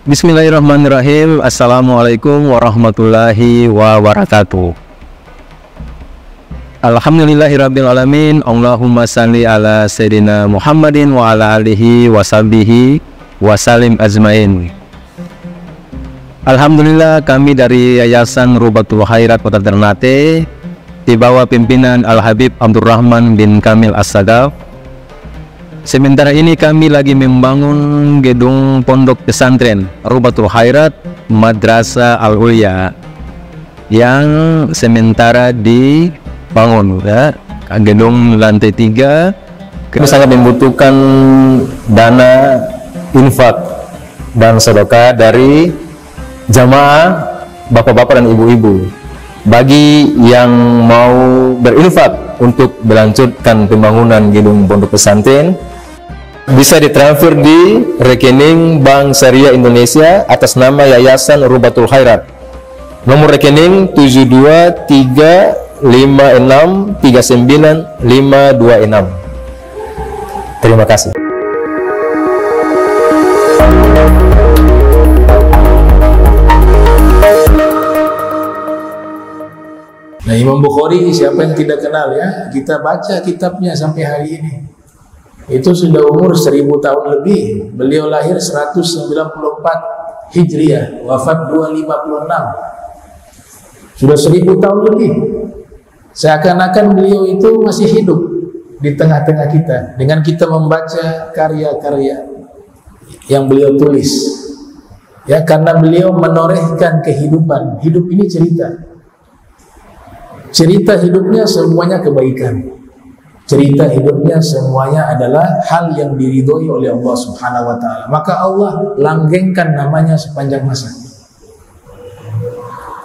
Bismillahirrahmanirrahim. Assalamualaikum warahmatullahi wabarakatuh. Alhamdulillahirrabbilalamin. Allahumma salli ala Sayyidina Muhammadin wa ala alihi wa sahbihi wa salim ajmain. Alhamdulillah, kami dari Yayasan Rubatul Khairat Kota Ternate di bawah pimpinan Al-Habib Abdurrahman bin Kamil As-Sadaf. Sementara ini kami lagi membangun gedung pondok pesantren Rubatul Khairat Madrasah Al-Ulya yang sementara dibangun, ya. Gedung lantai 3. Kami sangat membutuhkan dana infak dan sedekah dari jamaah bapak-bapak dan ibu-ibu. Bagi yang mau berinfak untuk melanjutkan pembangunan gedung pondok pesantren, bisa ditransfer di rekening Bank Syariah Indonesia atas nama Yayasan Rubatul Khairat. Nomor rekening 723563956. Terima kasih. Nah, Imam Bukhari siapa yang tidak kenal, ya? Kita baca kitabnya sampai hari ini. Itu sudah umur 1000 tahun lebih. Beliau lahir 194 Hijriah, wafat 256. Sudah 1000 tahun lebih. Seakan-akan beliau itu masih hidup di tengah-tengah kita dengan kita membaca karya-karya yang beliau tulis. Ya, karena beliau menorehkan kehidupan. Hidup ini cerita. Cerita hidupnya semuanya kebaikan. Cerita hidupnya semuanya adalah hal yang diridhoi oleh Allah Subhanahu wa taala. Maka Allah langgengkan namanya sepanjang masa.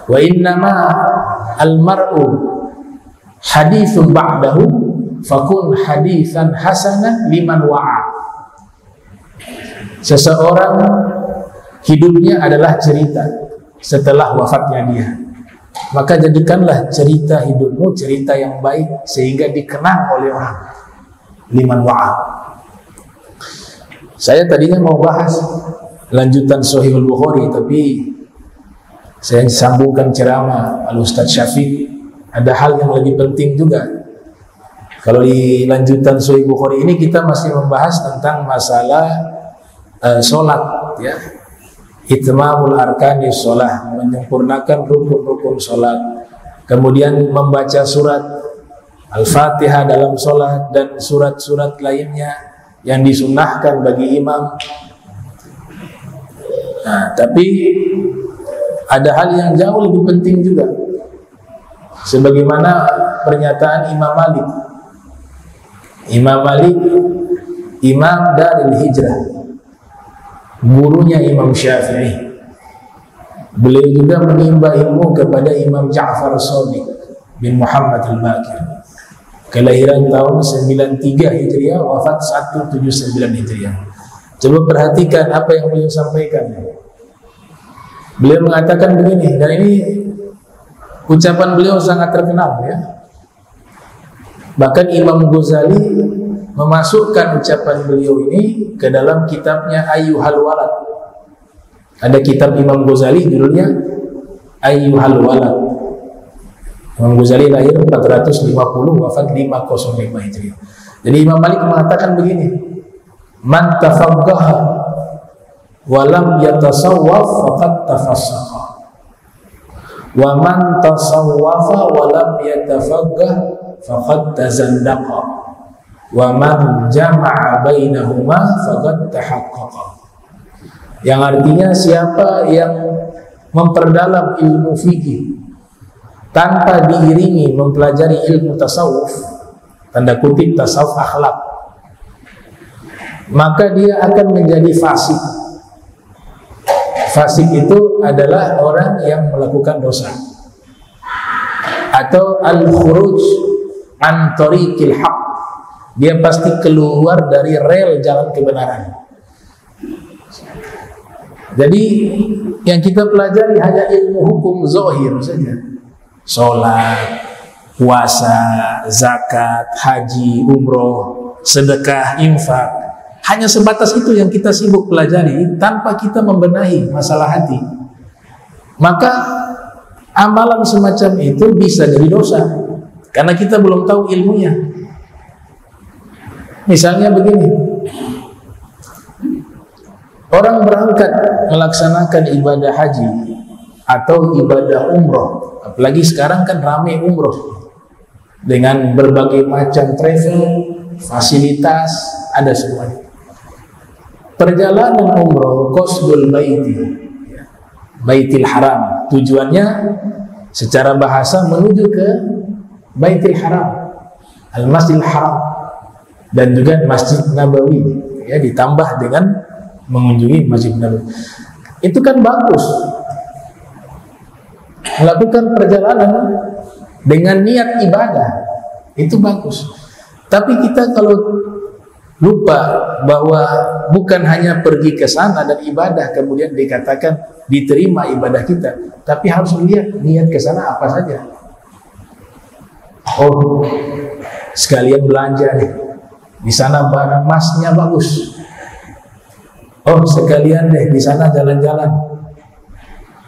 Wa innama al-mar'u haditsun ba'dahu fakun haditsan hasanan liman wa'a. Seseorang hidupnya adalah cerita setelah wafatnya dia. Maka jadikanlah cerita hidupmu cerita yang baik sehingga dikenang oleh orang. Liman wa'a. Saya tadinya mau bahas lanjutan Sahihul Bukhari, tapi saya sambungkan ceramah Al-Ustadz Syafiq. Ada hal yang lebih penting juga. Kalau di lanjutan Sahih Bukhari ini kita masih membahas tentang masalah sholat, ya. Itmamul arkani sholat, menyempurnakan rukun-rukun sholat. Kemudian membaca surat Al-Fatihah dalam sholat dan surat-surat lainnya yang disunnahkan bagi imam. Nah, tapi ada hal yang jauh lebih penting juga, sebagaimana pernyataan Imam Malik. Imam Malik, Imam Darul Hijrah, gurunya Imam Syafi'i. Beliau juga menimba ilmu kepada Imam Ja'far Shadiq bin Muhammad al-Baqir. Kelahiran tahun 93 Hijriah, wafat 179 Hijriah. Coba perhatikan apa yang beliau sampaikan. Beliau mengatakan begini, dan ini ucapan beliau sangat terkenal, ya. Bahkan Imam Ghazali memasukkan ucapan beliau ini ke dalam kitabnya Ayyuhal Walad. Ada kitab Imam Ghazali judulnya Ayyuhal Walad. Imam Ghazali lahir 450, wafat 505 Hijriah. Jadi Imam Malik mengatakan begini, man tafaqqaha wa lam yatasawwaf faqad tafassaqa, wa man tasawwafa wa lam yatafaqqah faqad tazandaqa, wa man jama'a bainahuma faqad tahaqqaqa. Yang artinya siapa yang memperdalam ilmu fikih tanpa diiringi mempelajari ilmu tasawuf, tanda kutip tasawuf akhlak, maka dia akan menjadi fasik. Fasik itu adalah orang yang melakukan dosa, atau al-khuruj an tariqil haq. Dia pasti keluar dari rel jalan kebenaran. Jadi yang kita pelajari hanya ilmu hukum zahir saja. Sholat, puasa, zakat, haji, umroh, sedekah, infak. hanya sebatas itu yang kita sibuk pelajari tanpa kita membenahi masalah hati, maka amalan semacam itu bisa jadi dosa karena kita belum tahu ilmunya. Misalnya begini, orang berangkat melaksanakan ibadah haji atau ibadah umroh, apalagi sekarang kan ramai umroh dengan berbagai macam travel, fasilitas, ada semuanya. Perjalanan umroh qasdul baiti, Baitil Haram, tujuannya secara bahasa menuju ke Baitil Haram, Al-Masjidil Haram, dan juga Masjid Nabawi, ya, ditambah dengan mengunjungi Masjid Nabawi. Itu kan bagus, melakukan perjalanan dengan niat ibadah, itu bagus. Tapi kita kalau lupa bahwa bukan hanya pergi ke sana dan ibadah kemudian dikatakan diterima ibadah kita, tapi harus melihat niat ke sana apa saja. Oh, sekalian belanja nih, di sana barang emasnya bagus. Oh, sekalian deh di sana jalan-jalan.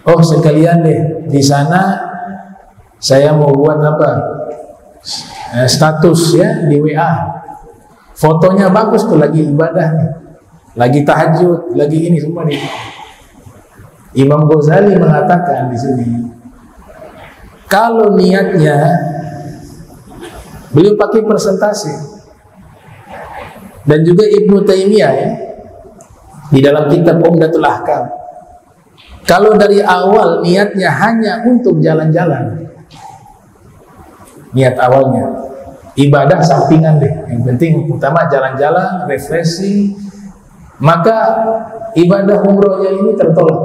Oh, sekalian deh di sana saya mau buat apa? Status ya di WA. Fotonya bagus tuh, lagi ibadah nih, lagi tahajud, lagi ini semua nih. Imam Ghazali mengatakan di sini, kalau niatnya beliau pakai persentase, dan juga Ibnu Taimiyah ya, di dalam kitab Umdatul Ahkam, kalau dari awal niatnya hanya untuk jalan-jalan, niat awalnya ibadah sampingan deh, yang penting utama jalan-jalan, refreshing, maka ibadah umrohnya ini tertolak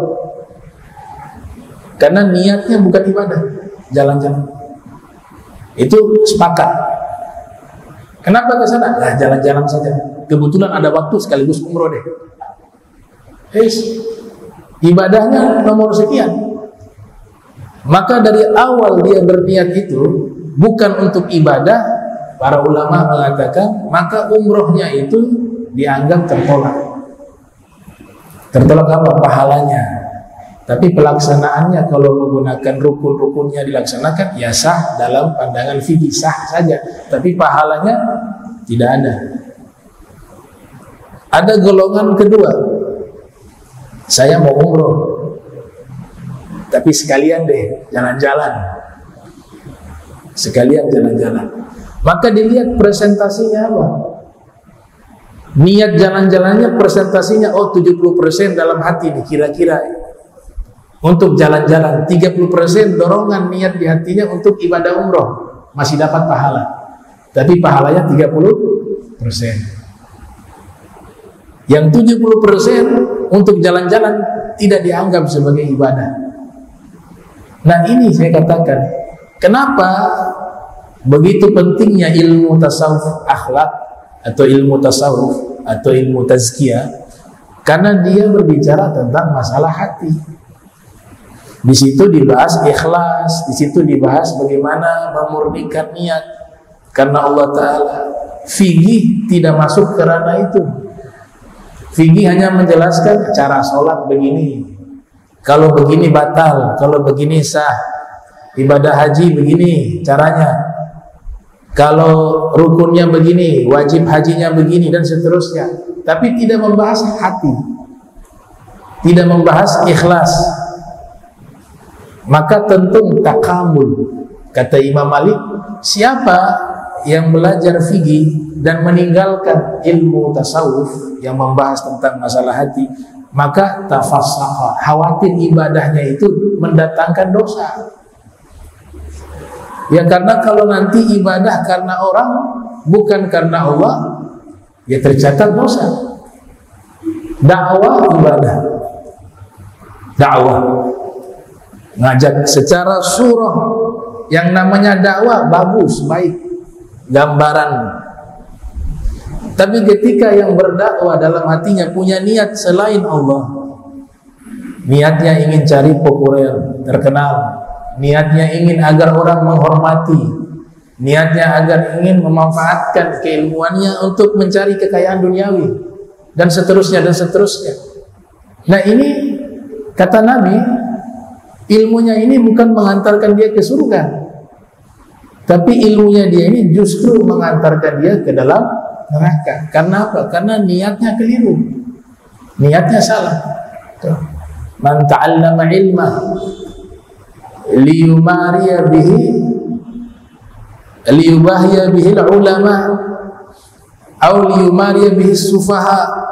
karena niatnya bukan ibadah, jalan-jalan. Itu sepakat. Kenapa ke sana? Nah, jalan-jalan saja. Kebetulan ada waktu sekaligus umroh deh. Ibadahnya nomor sekian. Maka dari awal dia berniat itu bukan untuk ibadah. Para ulama mengatakan maka umrohnya itu dianggap tertolak. Tertolak apa? Pahalanya. Tapi pelaksanaannya kalau menggunakan rukun-rukunnya dilaksanakan, ya sah dalam pandangan fikih, sah saja. Tapi pahalanya tidak ada. Ada golongan kedua, saya mau umroh, tapi sekalian deh jalan-jalan. Sekalian jalan-jalan. Maka dilihat presentasinya apa? Niat jalan-jalannya presentasinya, oh 70% dalam hati nih kira-kira untuk jalan-jalan, 30% dorongan niat di hatinya untuk ibadah umroh, masih dapat pahala. Tapi pahalanya 30%. Yang 70% untuk jalan-jalan tidak dianggap sebagai ibadah. Nah, ini saya katakan, kenapa begitu pentingnya ilmu tasawuf akhlak atau ilmu tasawuf atau ilmu tazkiyah, karena dia berbicara tentang masalah hati. Di situ dibahas ikhlas, di situ dibahas bagaimana memurnikan niat karena Allah Ta'ala. Fikih tidak masuk ke ranah itu. Fikih hanya menjelaskan cara sholat begini, kalau begini batal, kalau begini sah. Ibadah haji begini caranya, kalau rukunnya begini, wajib hajinya begini, dan seterusnya. Tapi tidak membahas hati, tidak membahas ikhlas. Maka tentu takamul. Kata Imam Malik, siapa yang belajar fikih dan meninggalkan ilmu tasawuf yang membahas tentang masalah hati, maka tafassaqa, khawatir ibadahnya itu mendatangkan dosa. Ya, karena kalau nanti ibadah karena orang bukan karena Allah, ya tercatat dosa. Dakwah ibadah, dakwah ngajak secara surah, yang namanya dakwah bagus, baik, gambaran. Tapi ketika yang berdakwah dalam hatinya punya niat selain Allah, niatnya ingin cari populer, terkenal, niatnya ingin agar orang menghormati, niatnya agar ingin memanfaatkan keilmuannya untuk mencari kekayaan duniawi, dan seterusnya dan seterusnya. Nah ini kata Nabi, ilmunya ini bukan mengantarkan dia ke surga, tapi ilmunya dia ini justru mengantarkan dia ke dalam neraka. Karena apa? Karena niatnya keliru, niatnya salah. Man ta'allama ilma liyumariya bihi liyubahiya bihi ulama au liyumariya bihi sufaha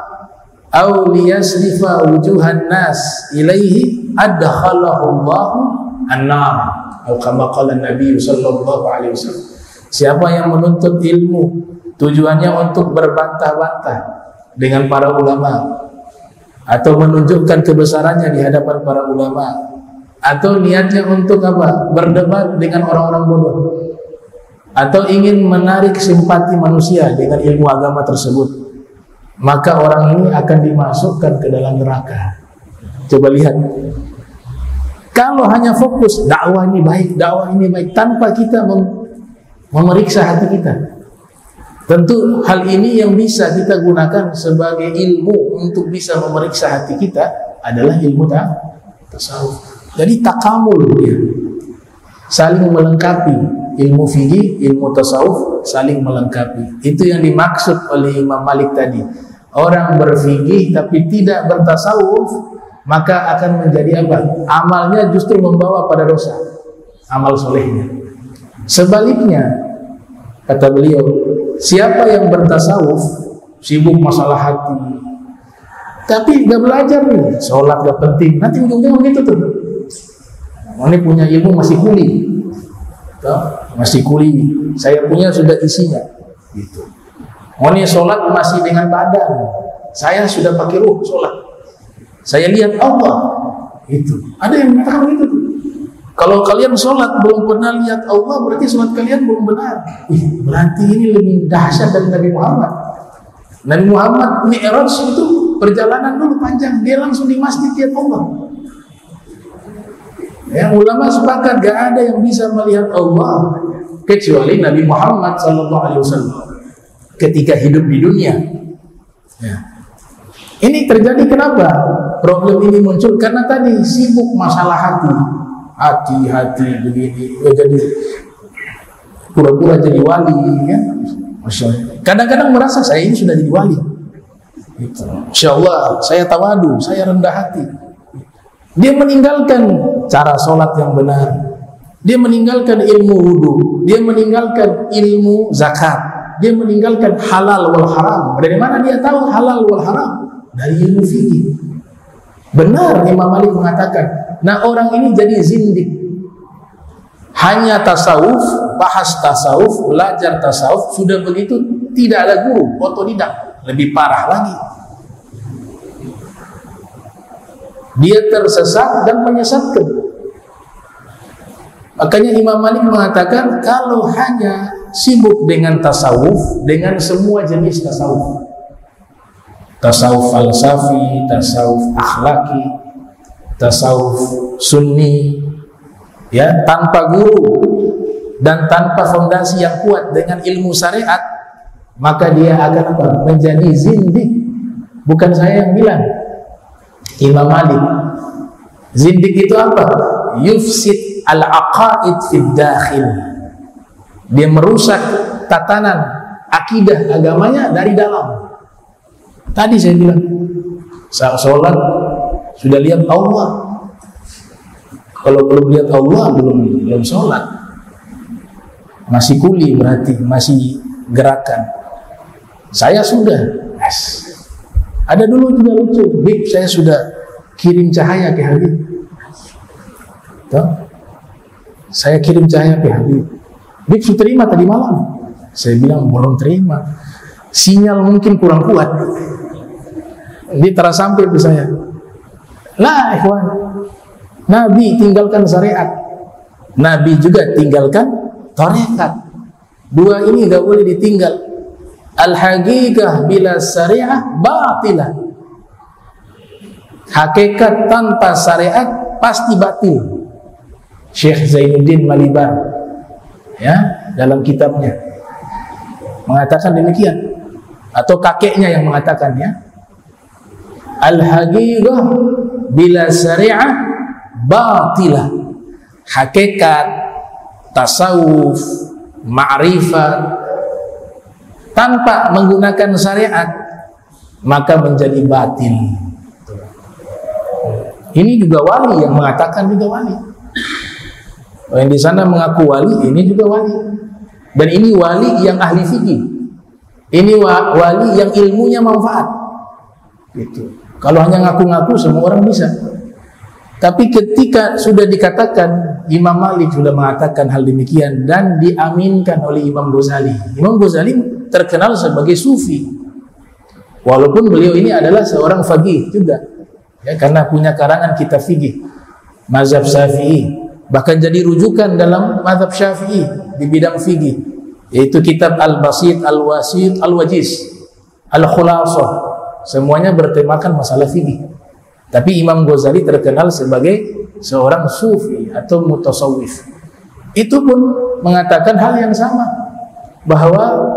au liyasrifa wujuhan nas ilaihi adkhalahu Allahu an-nar, atau kama qala Nabi sallallahu alaihi wasallam. Siapa yang menuntut ilmu tujuannya untuk berbantah-bantah dengan para ulama, atau menunjukkan kebesarannya di hadapan para ulama, atau niatnya untuk apa? Berdebat dengan orang-orang bodoh, atau ingin menarik simpati manusia dengan ilmu agama tersebut, maka orang ini akan dimasukkan ke dalam neraka. Coba lihat, kalau hanya fokus dakwah ini baik, dakwah ini baik, tanpa kita memeriksa hati kita, tentu hal ini yang bisa kita gunakan sebagai ilmu untuk bisa memeriksa hati kita adalah ilmu tasawuf. Jadi takamul dia, saling melengkapi. Ilmu fikih, ilmu tasawuf saling melengkapi. Itu yang dimaksud oleh Imam Malik tadi. Orang berfikih tapi tidak bertasawuf, maka akan menjadi apa? Amalnya justru membawa pada dosa, amal solehnya. Sebaliknya, kata beliau, siapa yang bertasawuf, sibuk masalah hati, tapi gak belajar nih, sholat gak penting, nanti ujungnya begitu tuh. Ini punya ilmu masih kuli, masih kuli, saya punya sudah isinya, gitu. Ini sholat masih dengan badan, saya sudah pakai ruh sholat, saya lihat Allah, itu. Ada yang mengatakan begitu tuh. Kalau kalian sholat belum pernah lihat Allah, berarti sholat kalian belum benar. Berarti ini lebih dahsyat dari Nabi Muhammad. Nabi Muhammad Mi'raj itu perjalanan dulu panjang, dia langsung di masjid lihat Allah. Ya, ulama sepakat gak ada yang bisa melihat Allah kecuali Nabi Muhammad SAW ketika hidup di dunia. Ya. Ini terjadi kenapa? Problem ini muncul karena tadi sibuk masalah hati begini, ya jadi pura-pura jadi wali, ya. Kadang-kadang merasa saya ini sudah jadi wali, gitu. Insya Allah saya tawadu, saya rendah hati. Dia meninggalkan cara sholat yang benar, dia meninggalkan ilmu wudu, dia meninggalkan ilmu zakat, dia meninggalkan halal wal haram. Dari mana dia tahu halal wal haram? Dari ilmu fikih. Benar Imam Malik mengatakan, nah orang ini jadi zindik. Hanya tasawuf, bahas tasawuf, belajar tasawuf, sudah begitu tidak ada guru, otodidak, lebih parah lagi. Dia tersesat dan menyesatkan. Makanya Imam Malik mengatakan, kalau hanya sibuk dengan tasawuf, dengan semua jenis tasawuf, tasawuf falsafi, tasawuf akhlaki, tasawuf sunni, ya, tanpa guru dan tanpa fondasi yang kuat dengan ilmu syariat, maka dia akan apa? Menjadi zindik. Bukan saya yang bilang, Imam Malik. Zindik itu apa? Yufsid al-aqaid fid dakhil. Dia merusak tatanan akidah agamanya dari dalam. Tadi saya bilang, sholat sudah lihat Allah. Kalau belum lihat Allah, belum sholat. Masih kuli berarti, masih gerakan. Saya sudah, yes. Ada dulu juga lucu, Bib, saya sudah kirim cahaya ke Habib. Tuh. Saya kirim cahaya ke Habib. Bib sudah terima tadi malam. Saya bilang belum terima. Sinyal mungkin kurang kuat. Dia terasa sampai ke saya. Lah, ikhwan. Nabi tinggalkan syariat, Nabi juga tinggalkan tarekat. Dua ini gak boleh ditinggal. Al-haqiqah bila syariah batilah. Hakikat tanpa syariat pasti batil. Syekh Zainuddin Maliban, ya, dalam kitabnya mengatakan demikian, atau kakeknya yang mengatakannya. Al-haqiqah bila syariah batilah. Hakikat, tasawuf, ma'rifat tanpa menggunakan syariat maka menjadi batil. Ini juga wali yang mengatakan juga wali. Yang di sana mengaku wali, ini juga wali. Dan ini wali yang ahli fikih. Ini wali yang ilmunya manfaat. Gitu. Kalau hanya ngaku-ngaku semua orang bisa. Tapi ketika sudah dikatakan, Imam Malik sudah mengatakan hal demikian dan diaminkan oleh Imam Ghazali. Imam Ghazali terkenal sebagai sufi. Walaupun beliau ini adalah seorang faqih juga. Ya, karena punya karangan kitab fikih mazhab Syafi'i, bahkan jadi rujukan dalam mazhab Syafi'i di bidang fikih, yaitu kitab Al-Basit, Al-Wasit, Al-Wajiz, Al-Khulasah, semuanya bertemakan masalah fikih. Tapi Imam Ghazali terkenal sebagai seorang sufi atau mutasawwif. Itu pun mengatakan hal yang sama, bahwa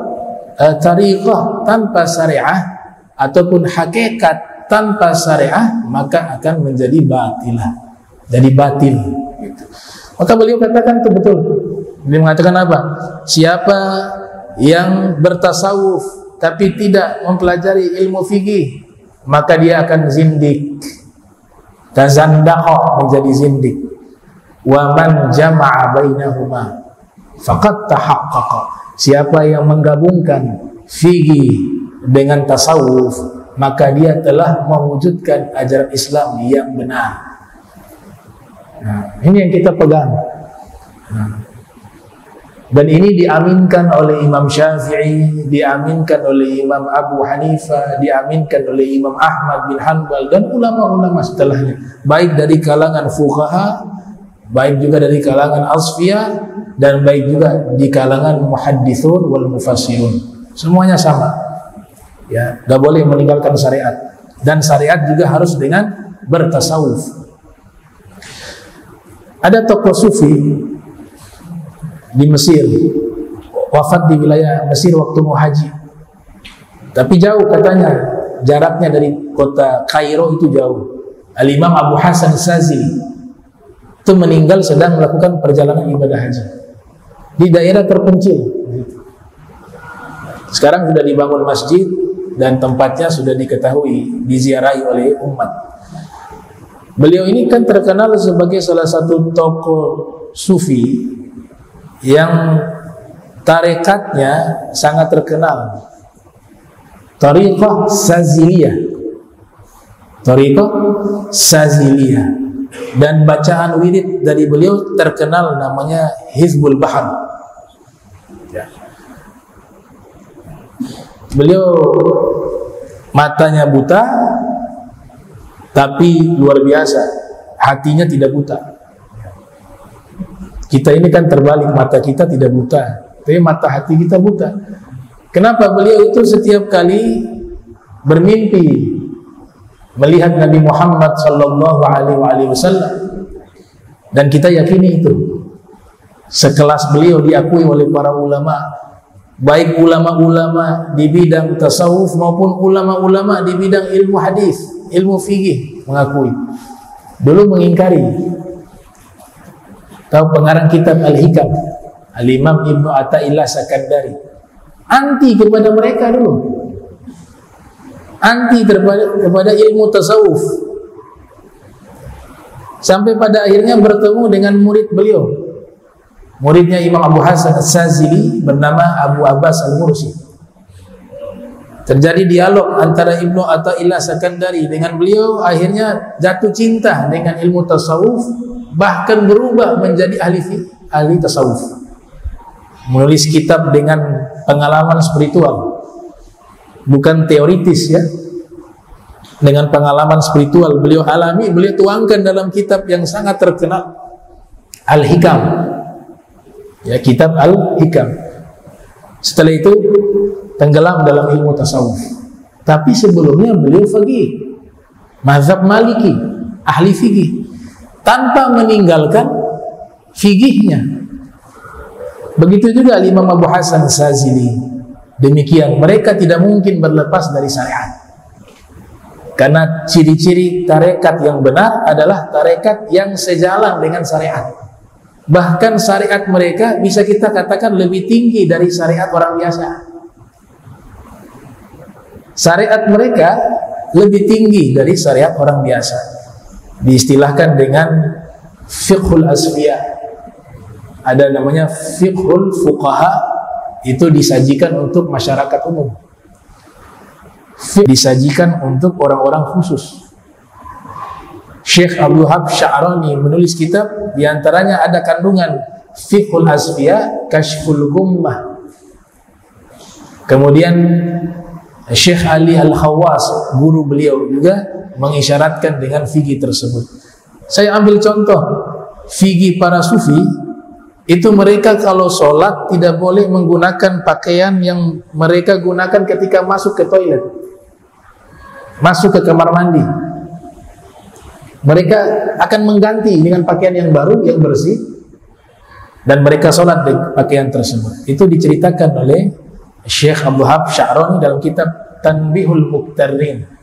tariqah tanpa syariah ataupun hakikat tanpa syariah maka akan menjadi batilah, jadi batil gitu. Maka beliau katakan itu betul. Beliau mengatakan apa? Siapa yang bertasawuf tapi tidak mempelajari ilmu fikih maka dia akan zindik, tazandaqah, menjadi zindik. Wa man jama'a bainahuma faqad tahaqqaqa. Siapa yang menggabungkan fikih dengan tasawuf maka dia telah mewujudkan ajaran Islam yang benar. Nah, ini yang kita pegang. Nah, dan ini diaminkan oleh Imam Syafi'i, diaminkan oleh Imam Abu Hanifah, diaminkan oleh Imam Ahmad bin Hanbal dan ulama-ulama setelahnya, baik dari kalangan fuqaha, baik juga dari kalangan asfiyah, dan baik juga di kalangan muhaddithun wal mufassirun. Semuanya sama. Ya, gak boleh meninggalkan syariat, dan syariat juga harus dengan bertasawuf. Ada tokoh sufi di Mesir, wafat di wilayah Mesir waktu mau haji, tapi jauh katanya, jaraknya dari kota Kairo itu jauh. Al-Imam Abu Hasan Sazili itu meninggal sedang melakukan perjalanan ibadah haji di daerah terpencil. Sekarang sudah dibangun masjid dan tempatnya sudah diketahui, diziarahi oleh umat. Beliau ini kan terkenal sebagai salah satu tokoh sufi yang tarekatnya sangat terkenal, Tariqah Saziliyah. Tariqah Saziliyah. Dan bacaan wirid dari beliau terkenal namanya Hizbul Bahar. Ya. Beliau matanya buta, tapi luar biasa, hatinya tidak buta. Kita ini kan terbalik, mata kita tidak buta, tapi mata hati kita buta. Kenapa? Beliau itu setiap kali bermimpi melihat Nabi Muhammad sallallahu alaihi wasallam, dan kita yakini itu. Sekelas beliau diakui oleh para ulama, baik ulama-ulama di bidang tasawuf maupun ulama-ulama di bidang ilmu hadis, ilmu fikih mengakui. Dulu mengingkari. Tahu pengarang kitab Al-Hikam, Al-Imam Ibnu Athaillah Sakandari, anti kepada mereka dulu, anti kepada ilmu tasawuf, sampai pada akhirnya bertemu dengan murid beliau, muridnya Imam Abu Hasan As-Sazili bernama Abu Abbas Al-Mursi. Terjadi dialog antara Ibnu Athaillah Sakandari dengan beliau, akhirnya jatuh cinta dengan ilmu tasawuf, bahkan berubah menjadi ahli tasawuf, menulis kitab dengan pengalaman spiritual, bukan teoritis ya, dengan pengalaman spiritual beliau alami, beliau tuangkan dalam kitab yang sangat terkenal, Al-Hikam. Ya, kitab Al-Hikam. Setelah itu tenggelam dalam ilmu tasawuf. Tapi sebelumnya beliau faqih, mazhab Maliki, ahli fikih, tanpa meninggalkan fikihnya. Begitu juga Imam Abu Hasan Sazili. Demikian, mereka tidak mungkin berlepas dari syariat. Karena ciri-ciri tarekat yang benar adalah tarekat yang sejalan dengan syariat. Bahkan syariat mereka bisa kita katakan lebih tinggi dari syariat orang biasa. Syariat mereka lebih tinggi dari syariat orang biasa. Diistilahkan dengan fiqhul asfiya. Ada namanya fiqhul fuqaha, itu disajikan untuk masyarakat umum. Disajikan untuk orang-orang khusus. Syekh Abdul Wahab Sya'rani menulis kitab, diantaranya ada kandungan fiqhul asfiya, kashful gummah. Kemudian Syekh Ali Al-Khawas, guru beliau juga mengisyaratkan dengan fikih tersebut. Saya ambil contoh fikih para sufi, itu mereka kalau sholat tidak boleh menggunakan pakaian yang mereka gunakan ketika masuk ke toilet, masuk ke kamar mandi. Mereka akan mengganti dengan pakaian yang baru, yang bersih, dan mereka sholat dengan pakaian tersebut. Itu diceritakan oleh Syekh Abdul Wahab Sya'rani dalam kitab Tanbihul Muqtarrin.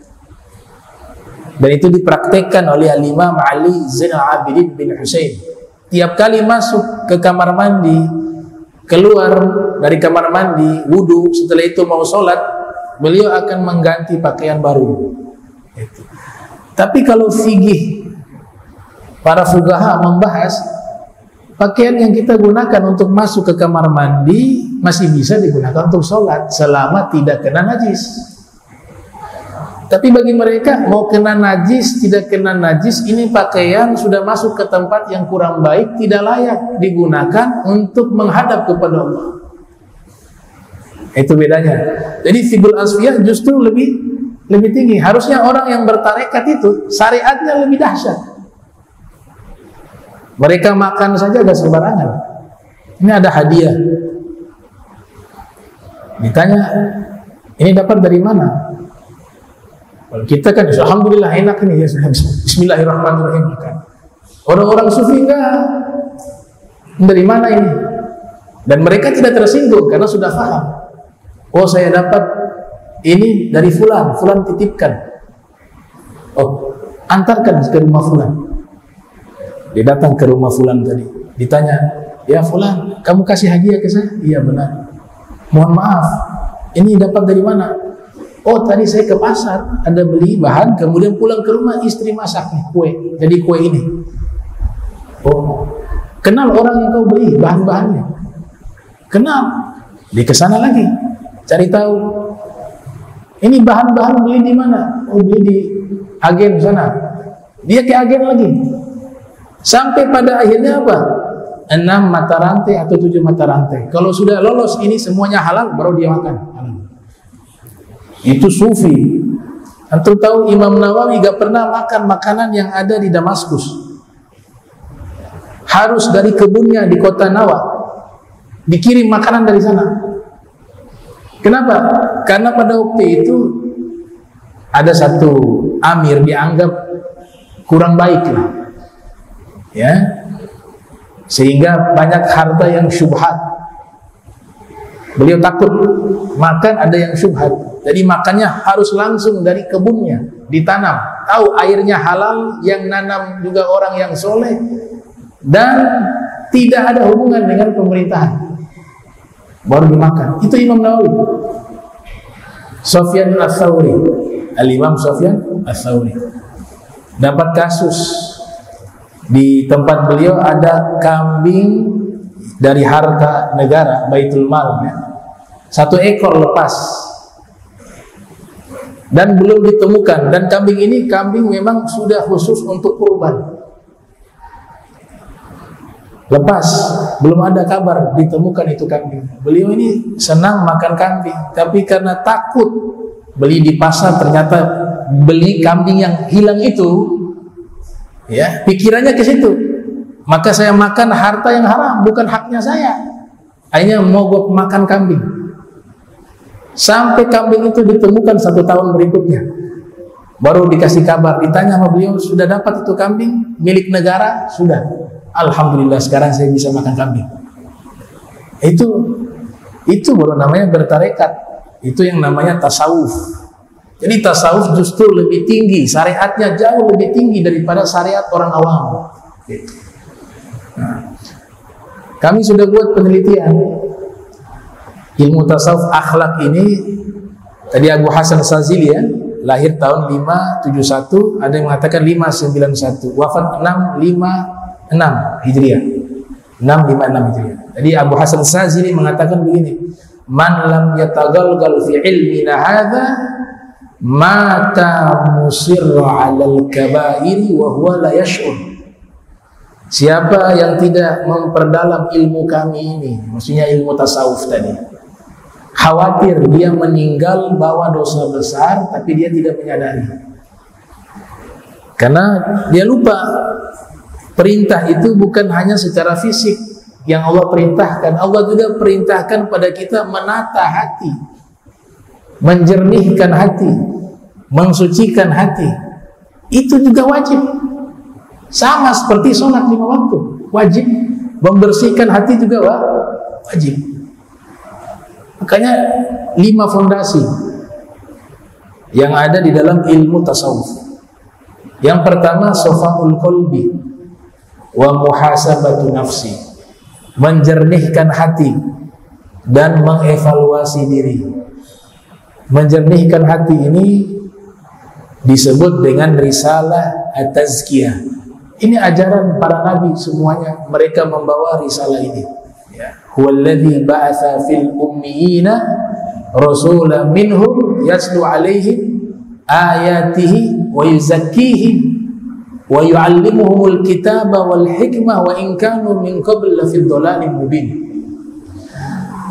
Dan itu dipraktekkan oleh Al-Imam Ali Zainal Abidin bin Husain. Tiap kali masuk ke kamar mandi, keluar dari kamar mandi, wudu, setelah itu mau sholat, beliau akan mengganti pakaian baru. Tapi kalau fikih para fuqaha membahas pakaian yang kita gunakan untuk masuk ke kamar mandi masih bisa digunakan untuk sholat selama tidak kena najis. Tapi bagi mereka mau kena najis, tidak kena najis, ini pakaian sudah masuk ke tempat yang kurang baik, tidak layak digunakan untuk menghadap kepada Allah. Itu bedanya. Jadi fiqhul asfiyah justru lebih tinggi. Harusnya orang yang bertarekat itu syariatnya lebih dahsyat. Mereka makan saja gak sembarangan. Ini ada hadiah. Ditanya, ini dapat dari mana? Kita kan alhamdulillah enak ini ya, bismillahirrahmanirrahim. Orang-orang sufi enggak, dari mana ini? Dan mereka tidak tersinggung karena sudah paham. Oh, saya dapat ini dari fulan, fulan titipkan. Oh, antarkan ke rumah fulan. Dia datang ke rumah fulan tadi, ditanya, ya fulan, kamu kasih hadiah ke saya? Iya benar. Mohon maaf, ini dapat dari mana? Oh, tadi saya ke pasar, ada beli bahan, kemudian pulang ke rumah istri masak nih kue, jadi kue ini. Oh, kenal orang yang kau beli bahan-bahannya? Kenal. Dia ke sana lagi, cari tahu. Ini bahan-bahan beli di mana? Oh, beli di agen sana. Dia ke agen lagi. Sampai pada akhirnya apa? 6 mata rantai atau 7 mata rantai. Kalau sudah lolos ini semuanya halal, baru dia makan. Itu sufi. Antum tahu Imam Nawawi gak pernah makan makanan yang ada di Damaskus. Harus dari kebunnya di kota Nawa. Dikirim makanan dari sana. Kenapa? Karena pada waktu itu ada satu amir dianggap kurang baik lah. Ya. Sehingga banyak harta yang syubhat. Beliau takut makan ada yang syubhat. Jadi makannya harus langsung dari kebunnya, ditanam. Tahu airnya halal, yang nanam juga orang yang soleh, dan tidak ada hubungan dengan pemerintahan. Baru dimakan. Itu Imam Nawawi. Sufyan Ats-Tsauri, Al-Imam Sufyan Ats-Tsauri dapat kasus di tempat beliau ada kambing dari harta negara, Baitul Mal, ya. 1 ekor lepas. Dan belum ditemukan, dan kambing ini kambing memang sudah khusus untuk kurban. Lepas, belum ada kabar ditemukan itu kambing. Beliau ini senang makan kambing, tapi karena takut beli di pasar ternyata beli kambing yang hilang itu, ya pikirannya ke situ. Maka saya makan harta yang haram, bukan haknya saya. Akhirnya mogok makan kambing. Sampai kambing itu ditemukan 1 tahun berikutnya, baru dikasih kabar, ditanya sama beliau, sudah dapat itu kambing milik negara? Sudah. Alhamdulillah sekarang saya bisa makan kambing. Itu baru namanya bertarekat. Itu yang namanya tasawuf. Jadi tasawuf justru lebih tinggi, syariatnya jauh lebih tinggi daripada syariat orang awam. Gitu. Nah, kami sudah buat penelitian ilmu tasawuf akhlak ini. Tadi Abu Hasan Sazili ya, lahir tahun 571, ada yang mengatakan 591, wafat 656 Hijriah. 656 Hijriah. Jadi Abu Hasan Sazili mengatakan begini, man lam yatagalgal fi ilmina hadza mata musirra 'alal kaba'iri wa huwa la yash'ur. Siapa yang tidak memperdalam ilmu kami ini, maksudnya ilmu tasawuf tadi, khawatir dia meninggal bawa dosa besar tapi dia tidak menyadari. Karena dia lupa perintah itu bukan hanya secara fisik yang Allah perintahkan, Allah juga perintahkan pada kita menata hati, menjernihkan hati, mensucikan hati. Itu juga wajib. Sama seperti sholat 5 waktu, wajib. Membersihkan hati juga wajib. Makanya 5 fondasi yang ada di dalam ilmu tasawuf. Yang pertama, sofaul qalbi wa muhasabatu nafsi, menjernihkan hati dan mengevaluasi diri. Menjernihkan hati ini disebut dengan risalah at-tazkiyah. Ini ajaran para nabi semuanya, mereka membawa risalah ini. Huwallazi ba'atsa fil ummiyina rasulan minhum yatlu 'alaihim ayatihi wa yuzakkihim wa yu'allimuhumul kitaba wal hikmah wa in kanu min qabl lafid dhalalin mubin.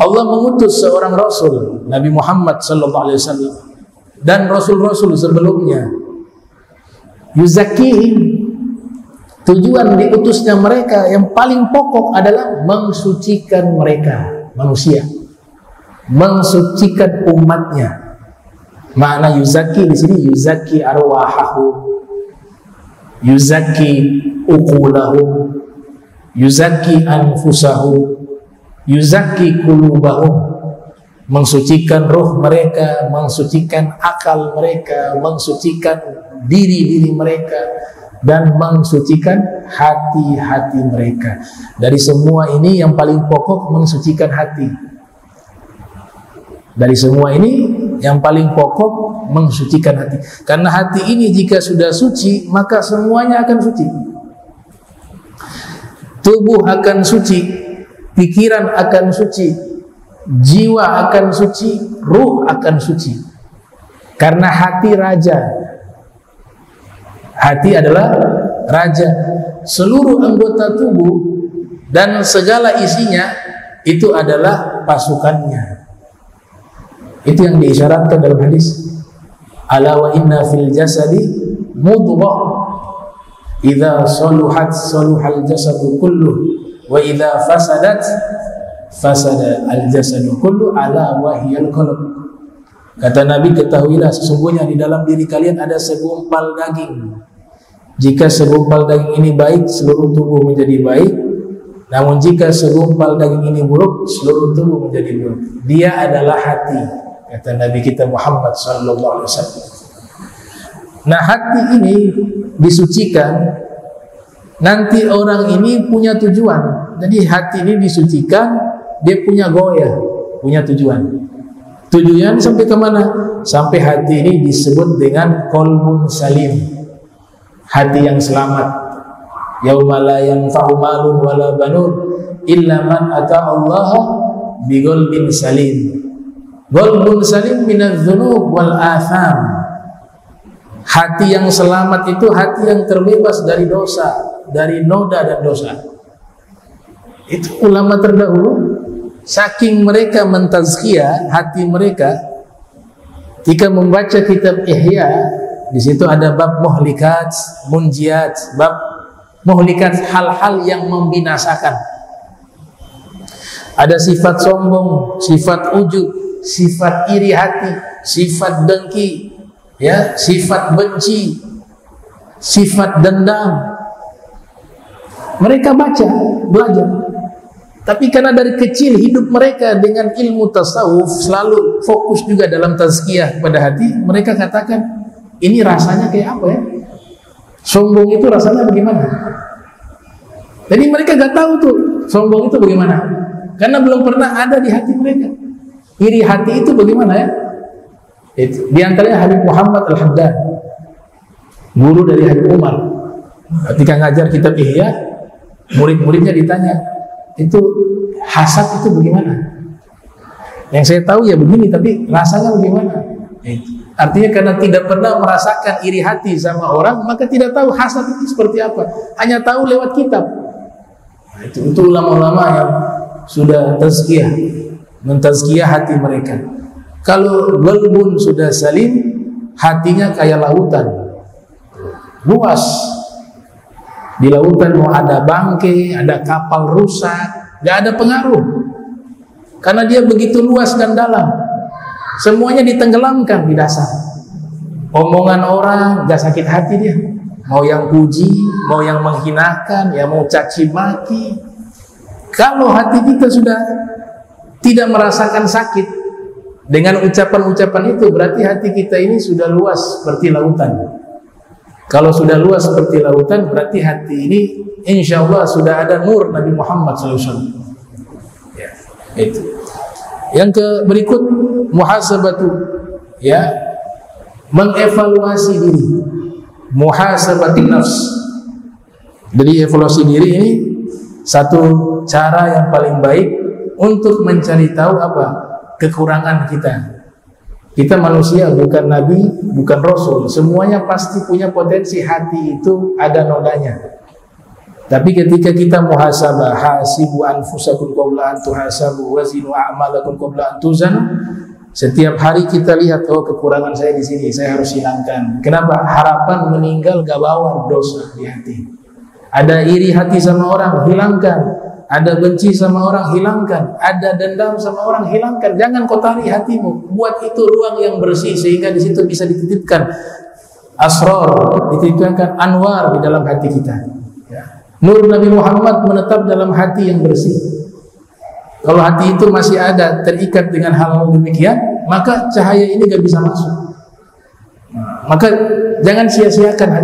Allah mengutus seorang rasul, Nabi Muhammad sallallahu alaihi wasallam, dan rasul-rasul sebelumnya. Yuzakkihim, tujuan diutusnya mereka yang paling pokok adalah mensucikan mereka, manusia, mensucikan umatnya. Makna yuzaki di sini, yuzaki arwahahu, yuzaki uqulahum, yuzaki anfusahum, yuzaki qulubahum, mensucikan roh mereka, mensucikan akal mereka, mensucikan diri-diri mereka, dan mensucikan hati-hati mereka. Dari semua ini yang paling pokok mensucikan hati. Dari semua ini yang paling pokok mensucikan hati. Karena hati ini jika sudah suci, maka semuanya akan suci. Tubuh akan suci, pikiran akan suci, jiwa akan suci, ruh akan suci. Karena hati raja. Hati adalah raja. Seluruh anggota tubuh dan segala isinya itu adalah pasukannya. Itu yang diisyaratkan dalam hadis. Ala wa inna fil jasadi mudghah idza saluhat saluhal jasadu kulluh wa idza fasadat fasada al jasadu kullu ala wa hiyal qalb. Kata Nabi, ketahuilah sesungguhnya di dalam diri kalian ada segumpal daging. Jika segumpal daging ini baik, seluruh tubuh menjadi baik. Namun jika segumpal daging ini buruk, seluruh tubuh menjadi buruk. Dia adalah hati, kata Nabi kita Muhammad sallallahu alaihi wasallam. Nah, hati ini disucikan. Nanti orang ini punya tujuan. Jadi hati ini disucikan, dia punya goya, punya tujuan. Tujuan sampai kemana? Sampai hati ini disebut dengan qalbun salim, hati yang selamat. Yauma la yanfa'u malun wala banun illa man ata Allah bi qalbin salim. Qalbun salim minadz dzunub wal atham. Hati yang selamat itu hati yang terbebas dari dosa, dari noda dan dosa. Itu ulama terdahulu, saking mereka mentazkiyah hati mereka, ketika membaca kitab Ihya, di situ ada bab muhlikat, munjiat, bab muhlikat, hal-hal yang membinasakan. Ada sifat sombong, sifat ujub, sifat iri hati, sifat dengki, ya, sifat benci, sifat dendam. Mereka baca, belajar. Tapi karena dari kecil hidup mereka dengan ilmu tasawuf, selalu fokus juga dalam tazkiyah pada hati, mereka katakan, ini rasanya kayak apa ya? Sombong itu rasanya bagaimana? Jadi mereka gak tahu tuh sombong itu bagaimana, karena belum pernah ada di hati mereka. Iri hati itu bagaimana ya? Itu. Di antaranya Habib Muhammad Al-Haddad, guru dari Habib Umar. Ketika ngajar kitab Ihya, murid-muridnya ditanya, itu hasad itu bagaimana? Yang saya tahu ya begini, tapi rasanya bagaimana? Artinya karena tidak pernah merasakan iri hati sama orang, maka tidak tahu hasad itu seperti apa. Hanya tahu lewat kitab. Itu ulama-ulama yang sudah tazkiyah, mentazkiyah hati mereka. Kalau qalbun sudah salim, hatinya kayak lautan, luas. Di lautan mau ada bangkai, ada kapal rusak, gak ada pengaruh, karena dia begitu luas dan dalam. Semuanya ditenggelamkan di dasar. Omongan orang gak sakit hati dia, mau yang puji, mau yang menghinakan, ya mau caci maki. Kalau hati kita sudah tidak merasakan sakit dengan ucapan-ucapan itu, berarti hati kita ini sudah luas seperti lautan. Kalau sudah luas seperti lautan, berarti hati ini insya Allah sudah ada nur Nabi Muhammad SAW. Ya, itu. Yang berikut, muhasabatu, ya, mengevaluasi diri, muhasabatin nafs. Jadi evaluasi diri ini satu cara yang paling baik untuk mencari tahu apa kekurangan kita. Kita manusia, bukan nabi, bukan rasul. Semuanya pasti punya potensi hati itu ada nodanya. Tapi ketika kita muhasabah, hasibu anfusakum qabla an tuhasabu wazinu a'malakum qabla an tuzanu. Setiap hari kita lihat, oh kekurangan saya di sini, saya harus hilangkan. Kenapa? Harapan meninggal gak bawa dosa di hati. Ada iri hati sama orang, hilangkan. Ada benci sama orang, hilangkan. Ada dendam sama orang, hilangkan. Jangan kotori hatimu. Buat itu ruang yang bersih, sehingga di situ bisa dititipkan asrar, dititipkan anwar di dalam hati kita. Ya. Nur Nabi Muhammad menetap dalam hati yang bersih. Kalau hati itu masih ada terikat dengan hal demikian, maka cahaya ini gak bisa masuk. Maka jangan sia-siakan hati.